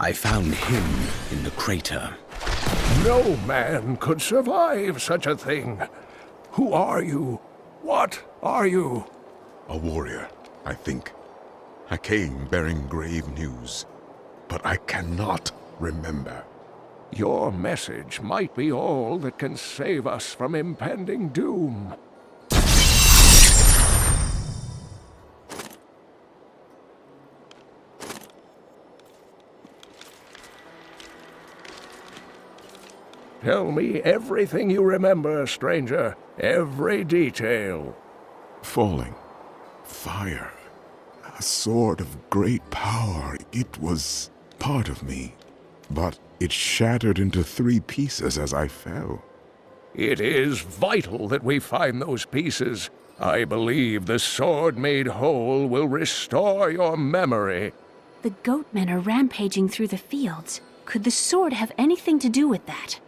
I found him in the crater. No man could survive such a thing. Who are you? What are you? A warrior, I think. I came bearing grave news, but I cannot remember. Your message might be all that can save us from impending doom. Tell me everything you remember, stranger. Every detail. Falling. Fire. A sword of great power. It was part of me, but it shattered into 3 pieces as I fell. It is vital that we find those pieces. I believe the sword made whole will restore your memory. The goatmen are rampaging through the fields. Could the sword have anything to do with that?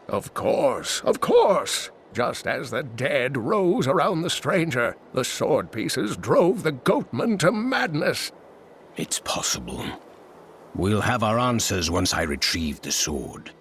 Of course, of course. Just as the dead rose around the stranger, the sword pieces drove the goatmen to madness. It's possible. We'll have our answers once I retrieve the sword.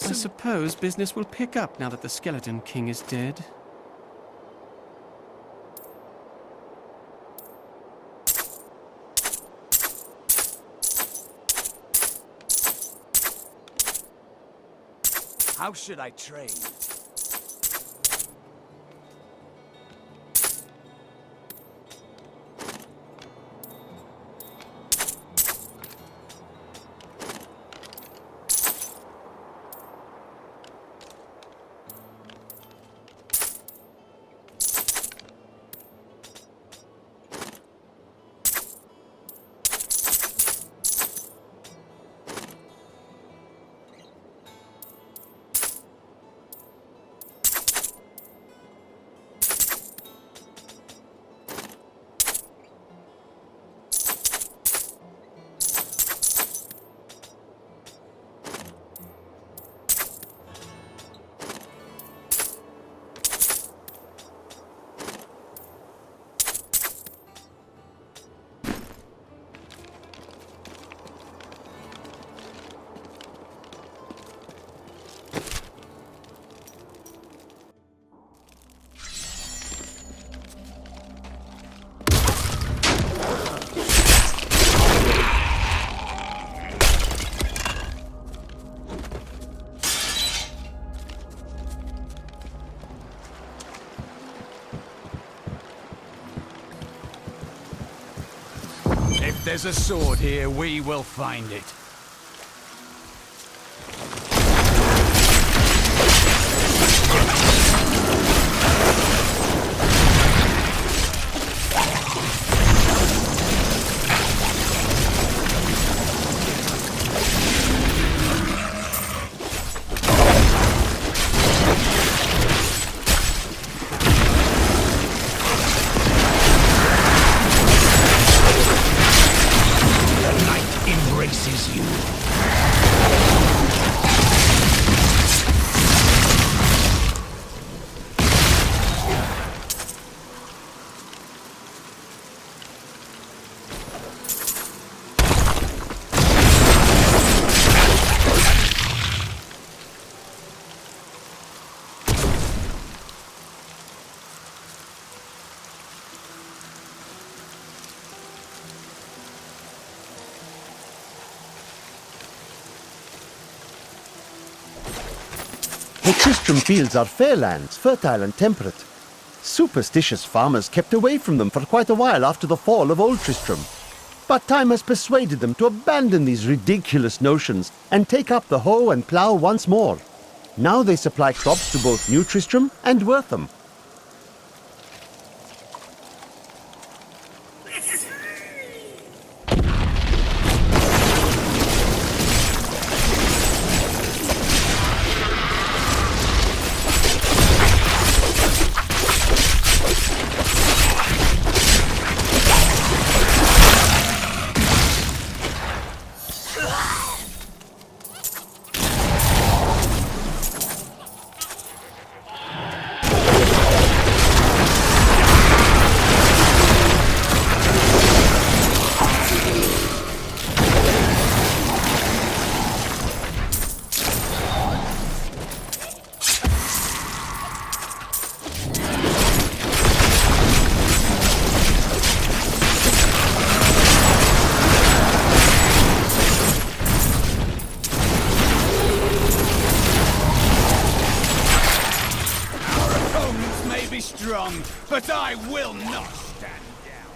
I suppose business will pick up now that the Skeleton King is dead. How should I train? If there's a sword here, we will find it. The Tristram fields are fair lands, fertile and temperate. Superstitious farmers kept away from them for quite a while after the fall of Old Tristram. But time has persuaded them to abandon these ridiculous notions and take up the hoe and plough once more. Now they supply crops to both New Tristram and Wortham. But I will not stand down.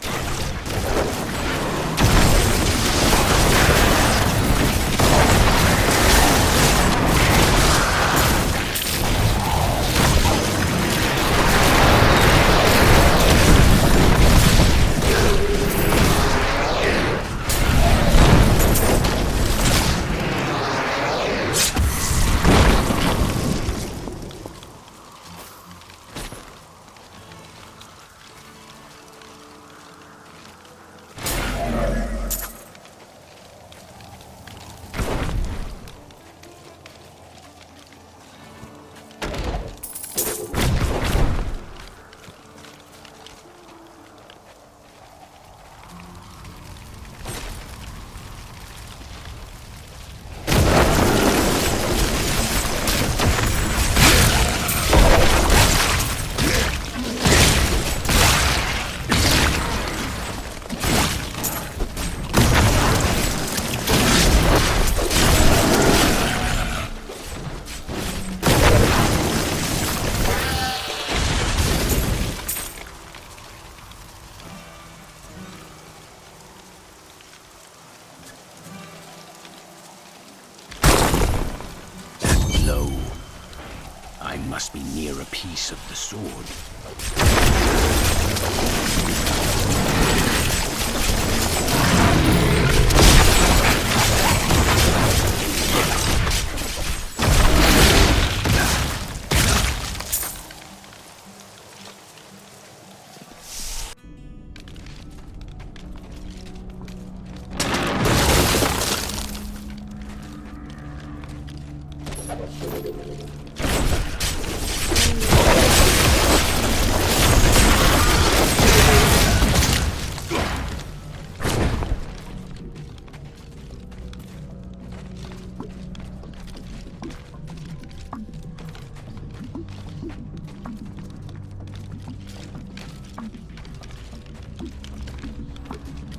I must be near a piece of the sword.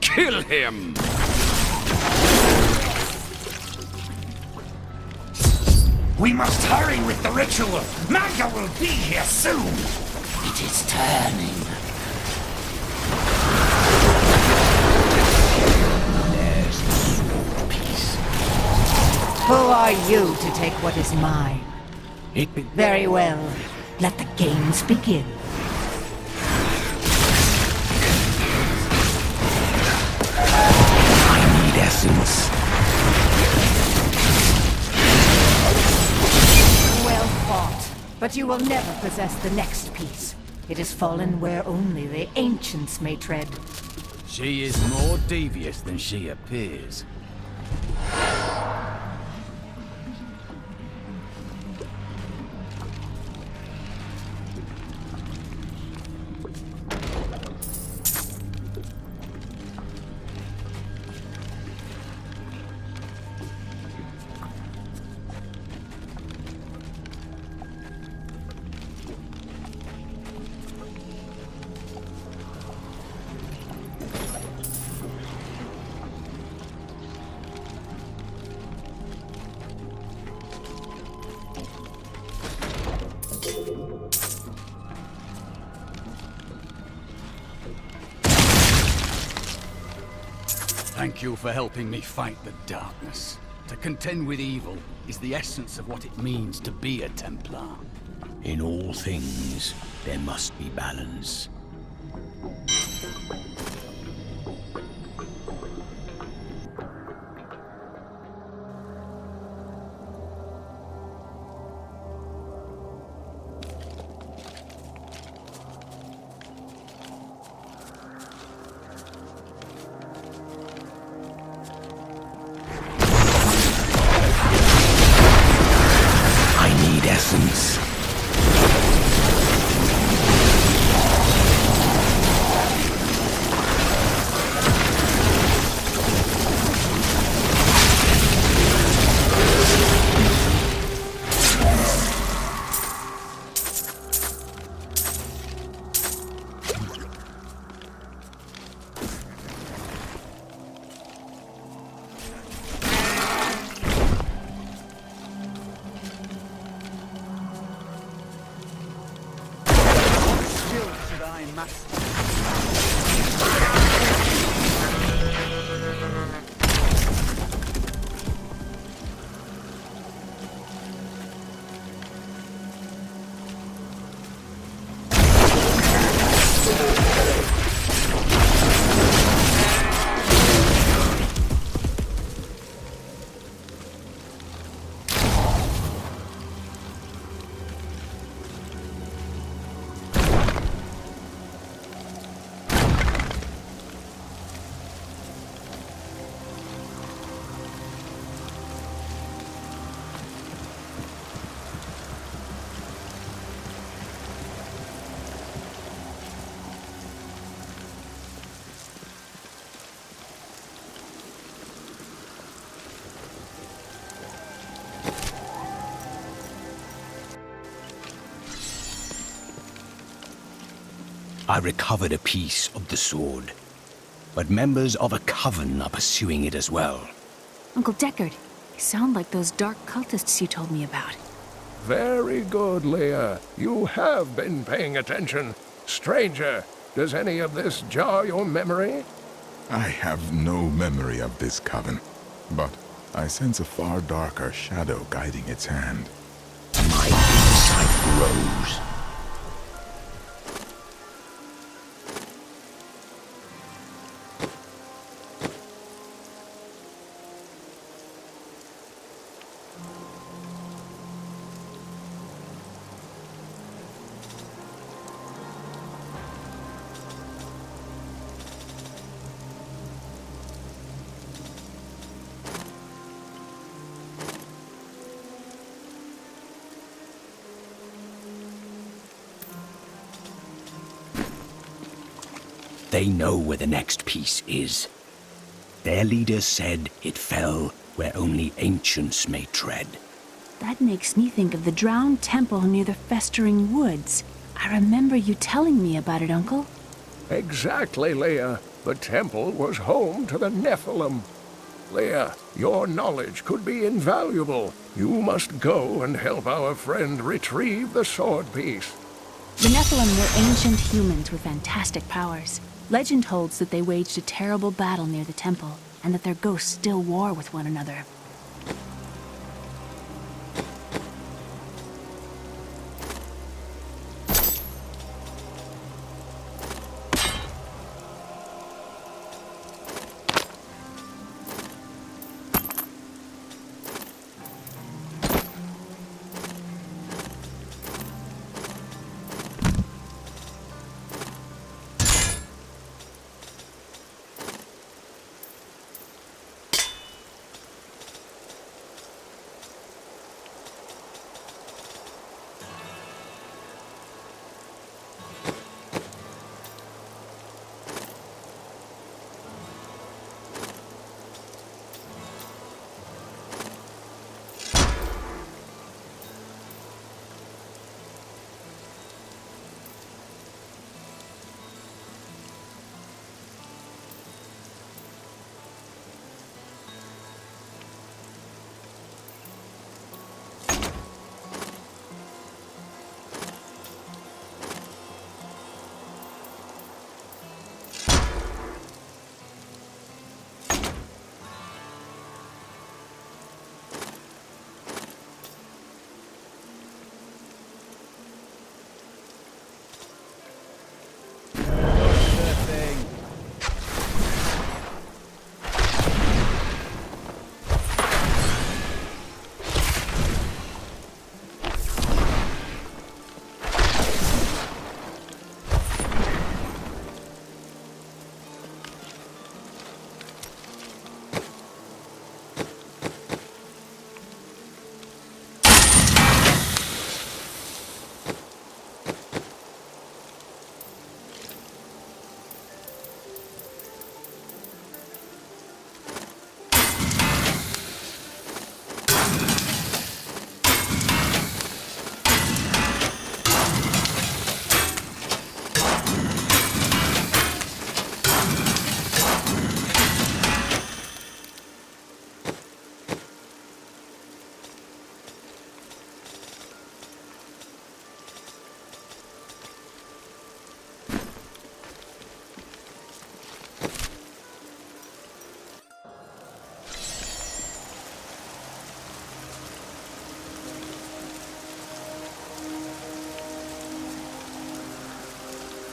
Kill him! We must hurry with the ritual. Manga will be here soon. It is turning. There's the sword piece. Who are you to take what is mine? Very well. Let the games begin. Essence. Well fought, but you will never possess the next piece. It has fallen where only the ancients may tread. She is more devious than she appears. Thank you for helping me fight the darkness. To contend with evil is the essence of what it means to be a Templar. In all things, there must be balance. Essence. I recovered a piece of the sword, but members of a coven are pursuing it as well. Uncle Deckard, you sound like those dark cultists you told me about. Very good, Leah. You have been paying attention. Stranger, does any of this jar your memory? I have no memory of this coven, but I sense a far darker shadow guiding its hand. My insight grows. They know where the next piece is. Their leader said it fell where only ancients may tread. That makes me think of the drowned temple near the festering woods. I remember you telling me about it, Uncle. Exactly, Leah. The temple was home to the Nephilim. Leah, your knowledge could be invaluable. You must go and help our friend retrieve the sword piece. The Nephilim were ancient humans with fantastic powers. Legend holds that they waged a terrible battle near the temple, and that their ghosts still war with one another.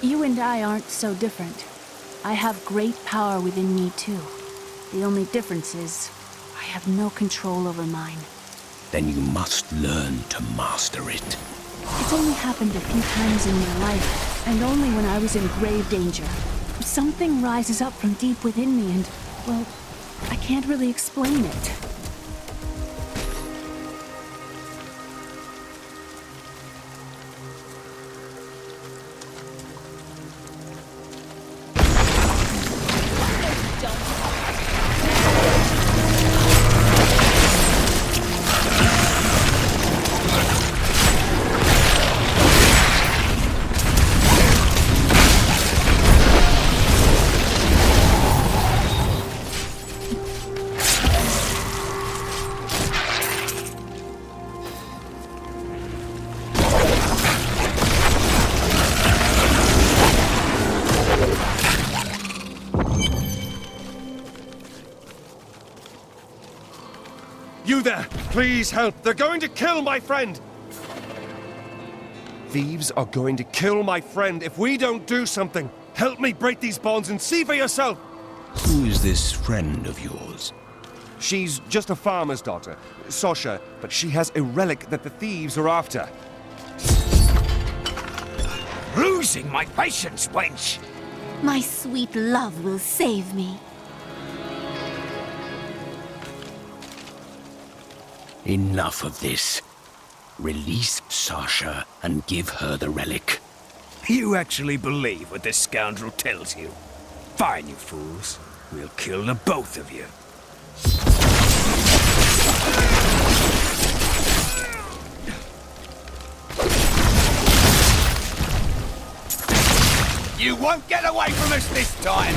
You and I aren't so different. I have great power within me, too. The only difference is, I have no control over mine. Then you must learn to master it. It's only happened a few times in my life, and only when I was in grave danger. Something rises up from deep within me and, well, I can't really explain it. You there! Please help! They're going to kill my friend! Thieves are going to kill my friend if we don't do something! Help me break these bonds and see for yourself! Who is this friend of yours? She's just a farmer's daughter, Sasha, but she has a relic that the thieves are after. Losing my patience, wench! My sweet love will save me. Enough of this. Release Sasha and give her the relic. You actually believe what this scoundrel tells you? Fine, you fools. We'll kill the both of you. You won't get away from us this time!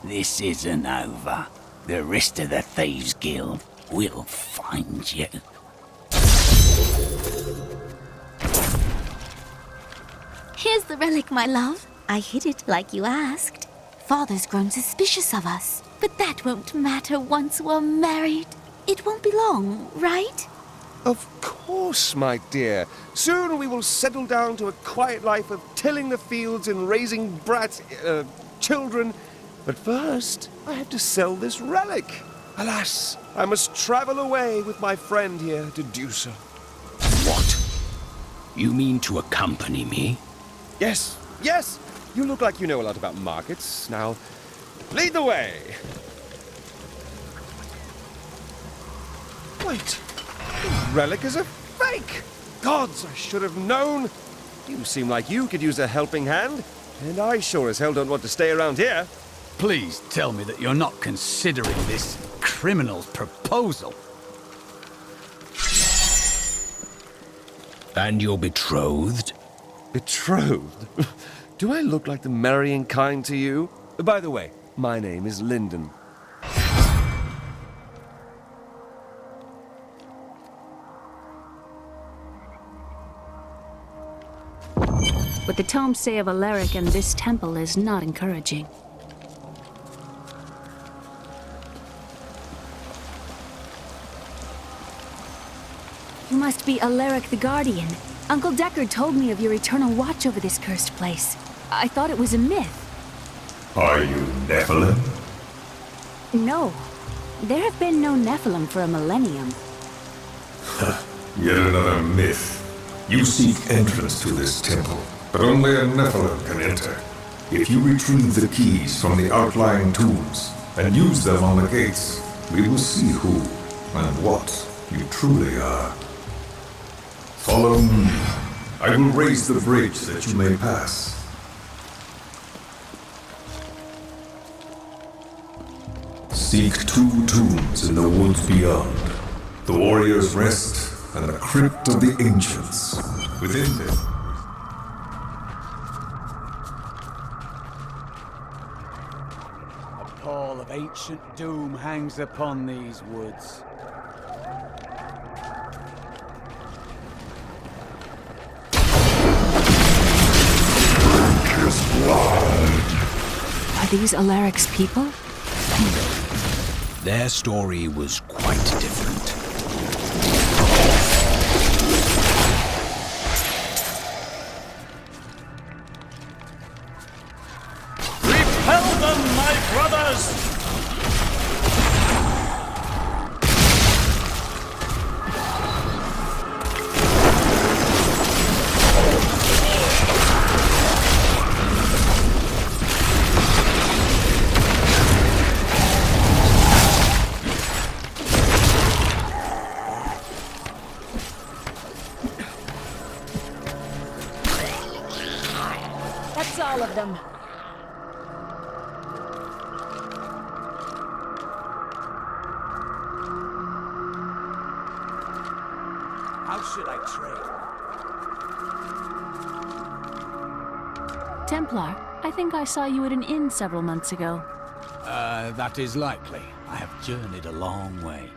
This isn't over. The rest of the Thieves' Guild will find you. Here's the relic, my love. I hid it like you asked. Father's grown suspicious of us, but that won't matter once we're married. It won't be long, right? Of course, my dear. Soon we will settle down to a quiet life of tilling the fields and raising children. But first, I have to sell this relic. Alas, I must travel away with my friend here to do so. What? You mean to accompany me? Yes, yes! You look like you know a lot about markets. Now, lead the way! Wait, the relic is a fake! Gods, I should have known! You seem like you could use a helping hand, and I sure as hell don't want to stay around here. Please tell me that you're not considering this criminal's proposal. And you're betrothed? Betrothed? Do I look like the marrying kind to you? By the way, my name is Lyndon. What the tomes say of Alaric and this temple is not encouraging. You must be Alaric the Guardian. Uncle Deckard told me of your eternal watch over this cursed place. I thought it was a myth. Are you Nephilim? No. There have been no Nephilim for a millennium. Yet another myth. You seek entrance to this temple, but only a Nephilim can enter. If you retrieve the keys from the outlying tombs and use them on the gates, we will see who and what you truly are. Follow me. I will raise the bridge that you may pass. Seek 2 tombs in the woods beyond. The warrior's rest and the crypt of the ancients. Within them. A pall of ancient doom hangs upon these woods. these Alaric's people? Their story was quite different. Repel them, my brothers! That's all of them. How should I trade? Templar, I think I saw you at an inn several months ago. That is likely. I have journeyed a long way.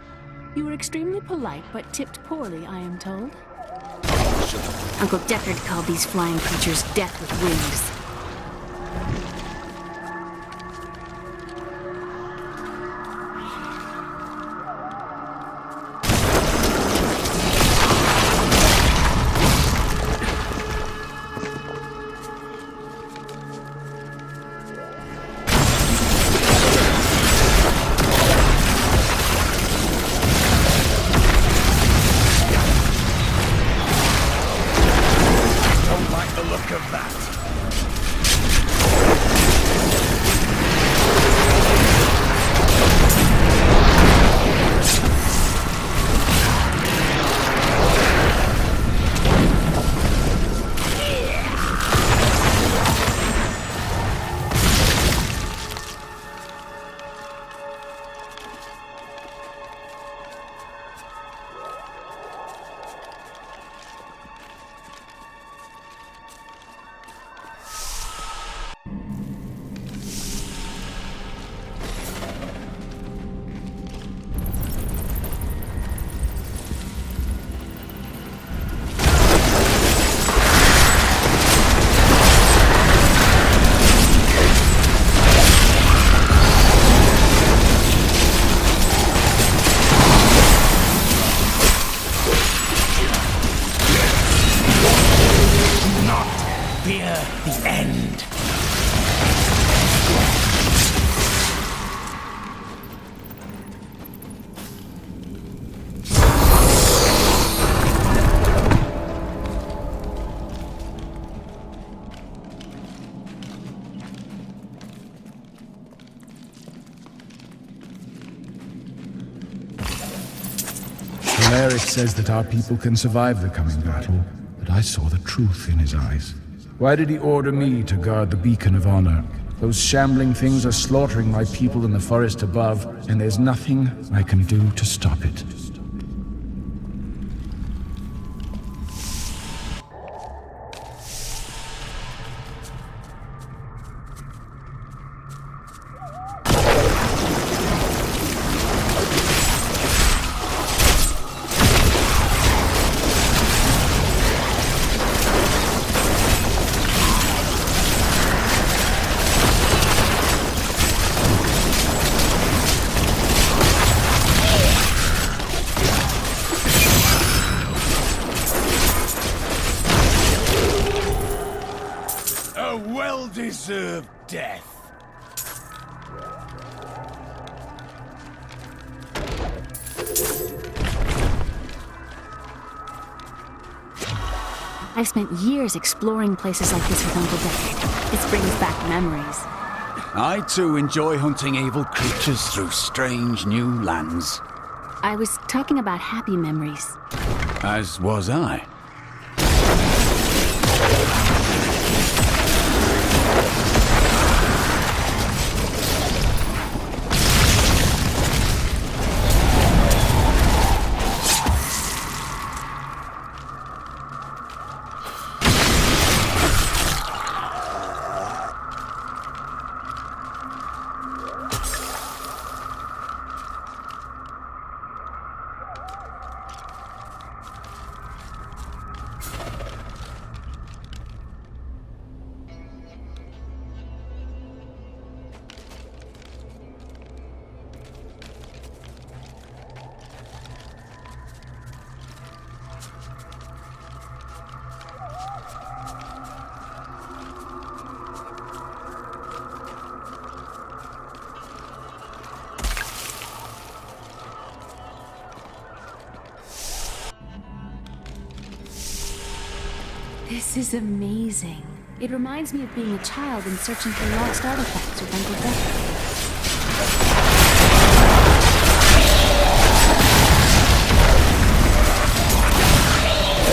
You were extremely polite, but tipped poorly, I am told. Uncle Deckard called these flying creatures death with wings. Don't like the look of that. Fear the end. Alaric says that our people can survive the coming battle, but I saw the truth in his eyes. Why did he order me to guard the beacon of honor? Those shambling things are slaughtering my people in the forest above, and there's nothing I can do to stop it. A well-deserved death. I've spent years exploring places like this with Uncle Deckard. This brings back memories. I too enjoy hunting evil creatures through strange new lands. I was talking about happy memories. As was I. This is amazing. It reminds me of being a child and searching for lost artifacts with Uncle Beck.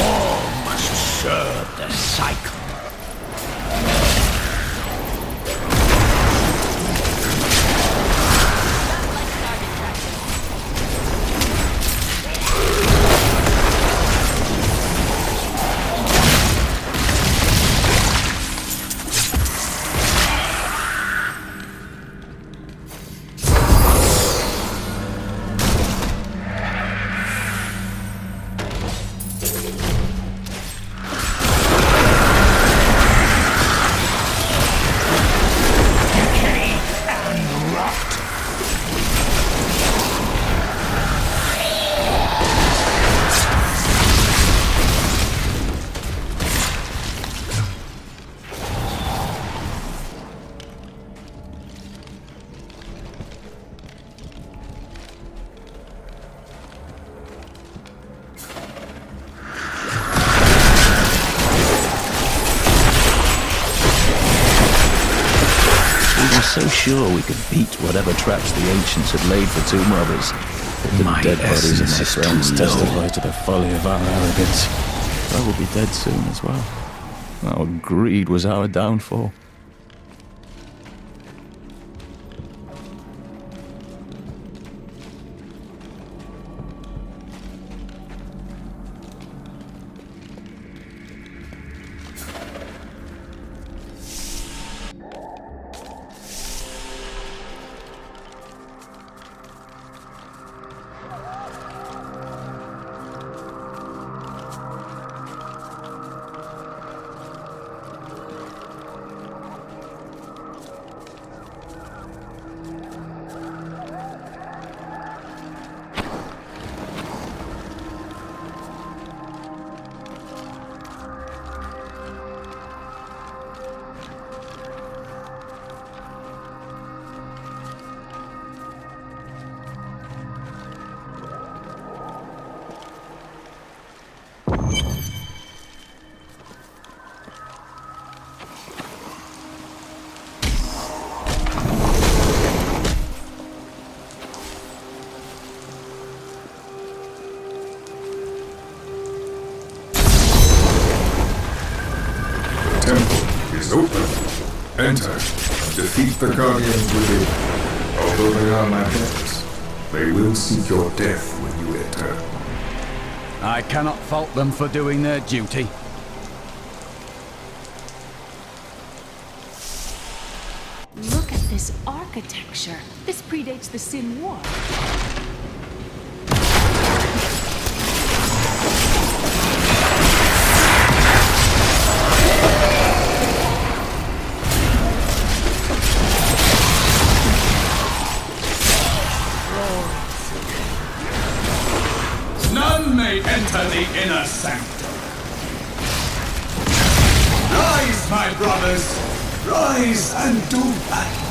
All must serve the cycle. So sure we could beat whatever traps the ancients had laid for Tomb Robbers. But the dead bodies of my friends testify to the folly of our arrogance. I will be dead soon as well. Our greed was our downfall. Enter and defeat the Guardians within. Although they are my debtors, they will seek your death when you enter. I cannot fault them for doing their duty. Look at this architecture. This predates the Sin War. None may enter the inner sanctum. Rise, my brothers! Rise and do battle!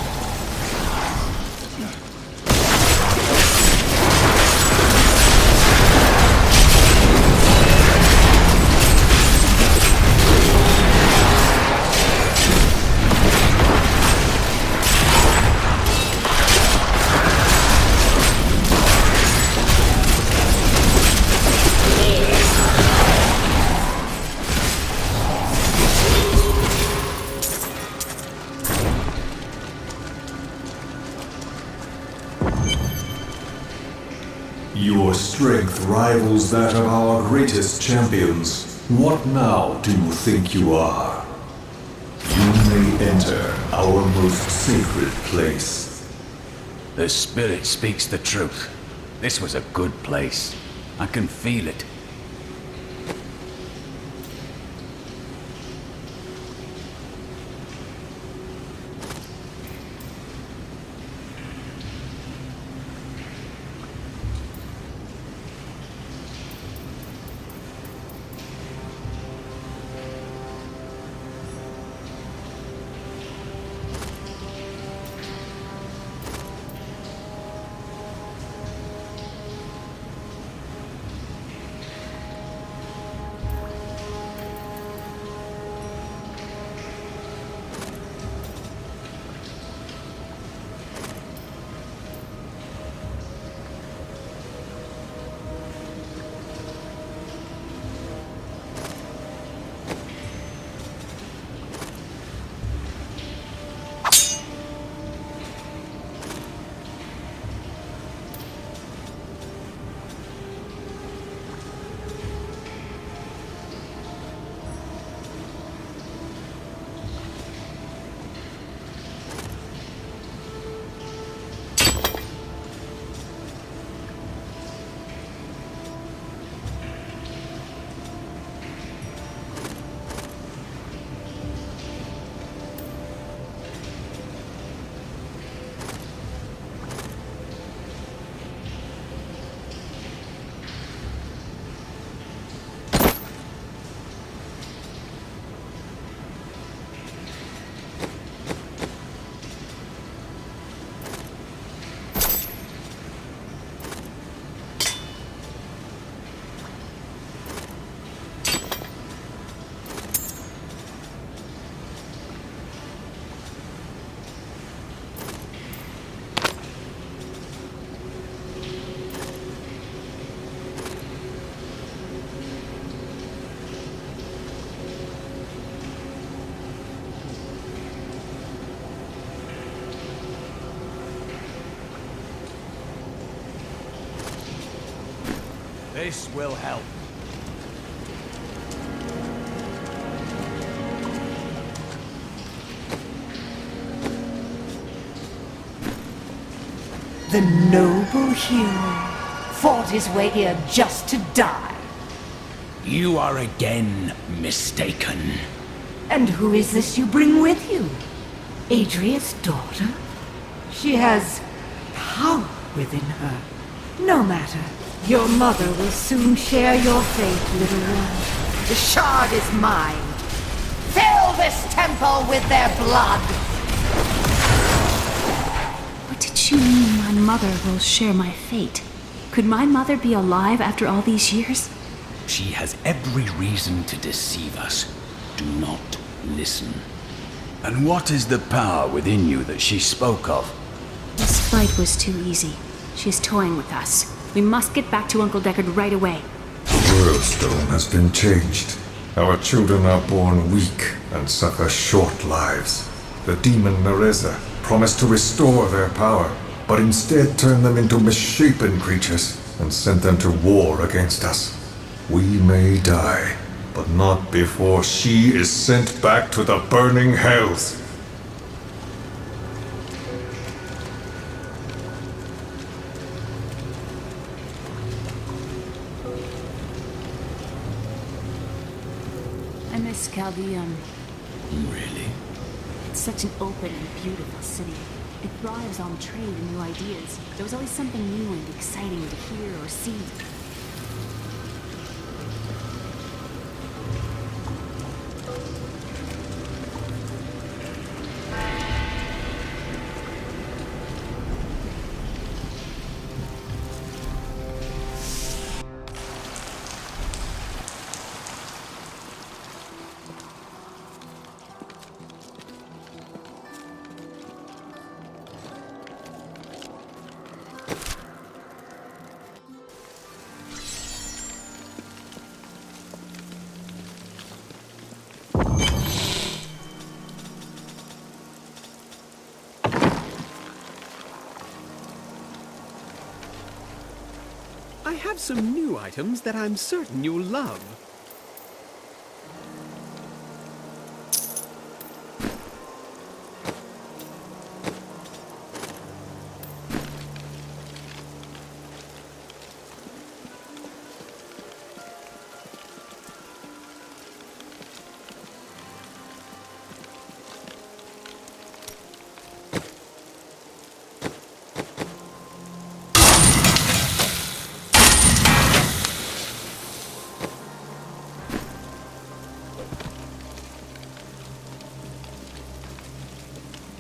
Your strength rivals that of our greatest champions. What now do you think you are? You may enter our most sacred place. The spirit speaks the truth. This was a good place. I can feel it. This will help. The noble hero fought his way here just to die. You are again mistaken. And who is this you bring with you? Adria's daughter? She has power within her. No matter. Your mother will soon share your fate, little one. The shard is mine. Fill this temple with their blood! What did you mean my mother will share my fate? Could my mother be alive after all these years? She has every reason to deceive us. Do not listen. And what is the power within you that she spoke of? This fight was too easy. She is toying with us. We must get back to Uncle Deckard right away. The world stone has been changed. Our children are born weak and suffer short lives. The demon Nereza promised to restore their power, but instead turned them into misshapen creatures and sent them to war against us. We may die, but not before she is sent back to the burning hells. I miss Chaldean. Really? It's such an open and beautiful city. It thrives on trade and new ideas. There was always something new and exciting to hear or see. I have some new items that I'm certain you'll love.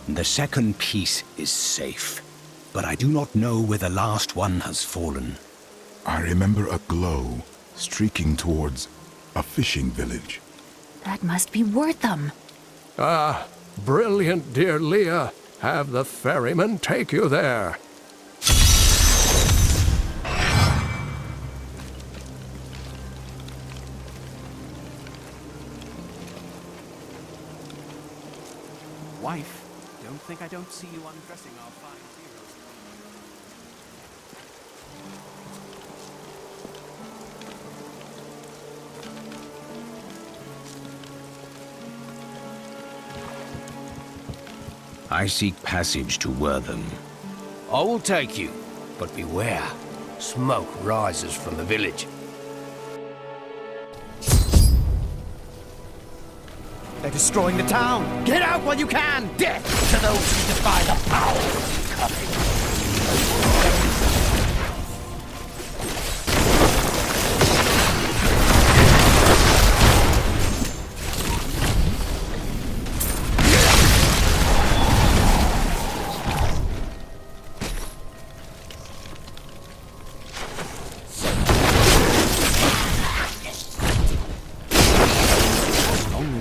The second piece is safe, but I do not know where the last one has fallen. I remember a glow streaking towards a fishing village. That must be Wortham. Ah, brilliant, dear Leah. Have the ferryman take you there. Wife, don't think I don't see you undressing our fine heroes. I seek passage to Wortham. I will take you, but beware. Smoke rises from the village. They're destroying the town! Get out while you can! Death to those who defy the power of coming!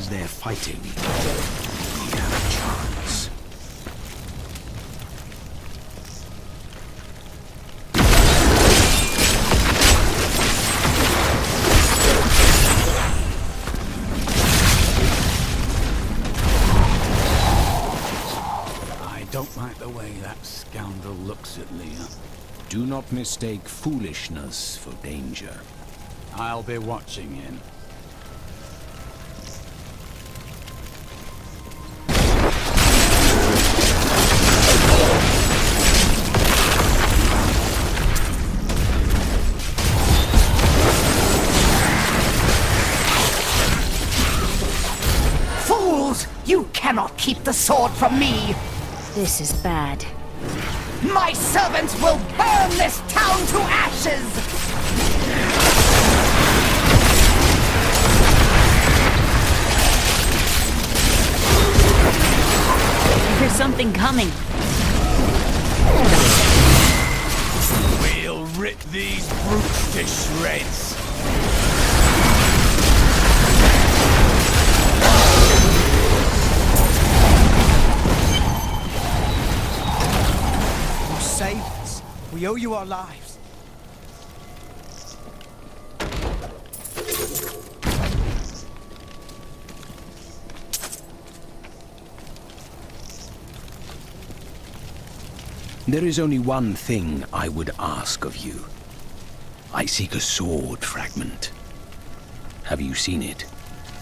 They're fighting. We have a chance. I don't like the way that scoundrel looks at Leah. Do not mistake foolishness for danger. I'll be watching in. Fools! You cannot keep the sword from me! This is bad. My servants will burn this town to ashes! There's something coming. We'll rip these brutes to shreds. You saved us. We owe you our lives. There is only one thing I would ask of you. I seek a sword fragment. Have you seen it?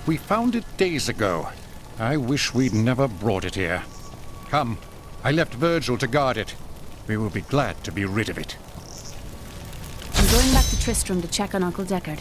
We found it days ago. I wish we'd never brought it here. Come, I left Virgil to guard it. We will be glad to be rid of it. I'm going back to Tristram to check on Uncle Deckard.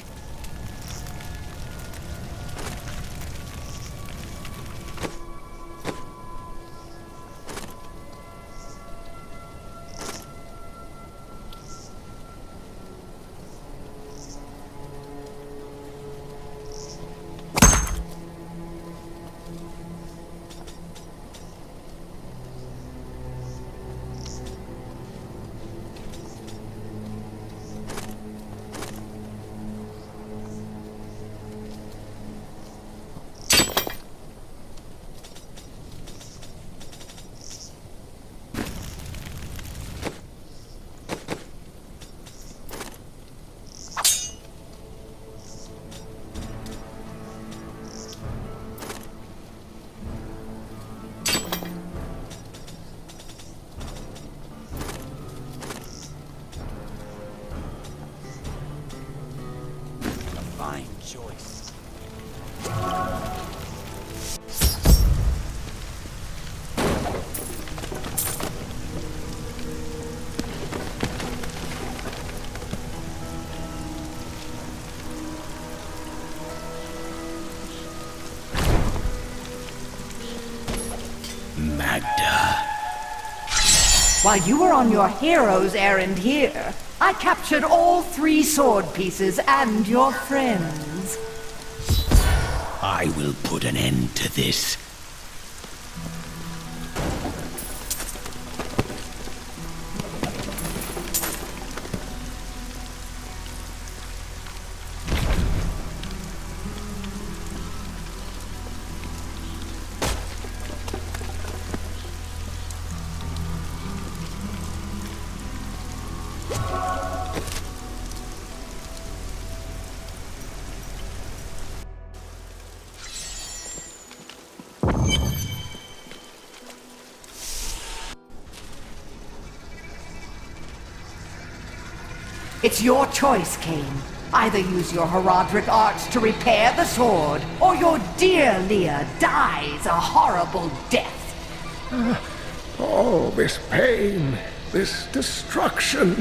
Fine choice. Magda. While you were on your hero's errand here, I captured all 3 sword pieces and your friends. I will put an end to this. It's your choice, Cain. Either use your Heraldric arts to repair the sword, or your dear Leah dies a horrible death. Oh, this pain, this destruction.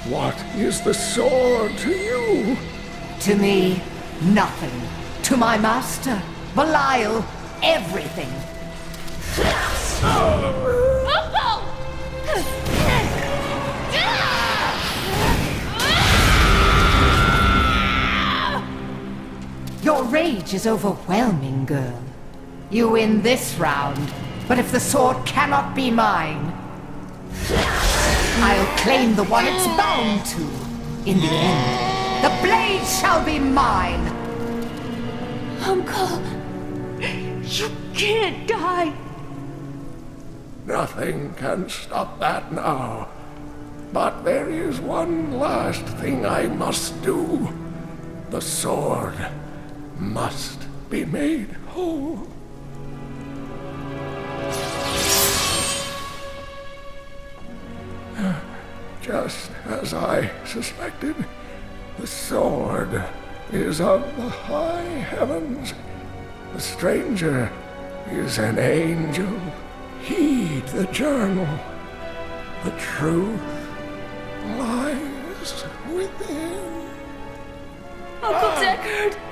What is the sword to you? To me, nothing. To my master, Belial, everything. Your rage is overwhelming, girl. You win this round, but if the sword cannot be mine, I'll claim the one it's bound to. In the end, the blade shall be mine. Uncle, you can't die. Nothing can stop that now. But there is one last thing I must do. The sword must be made whole. Just as I suspected, the sword is of the high heavens. The stranger is an angel. Heed the journal. The truth lies within. Uncle Deckard!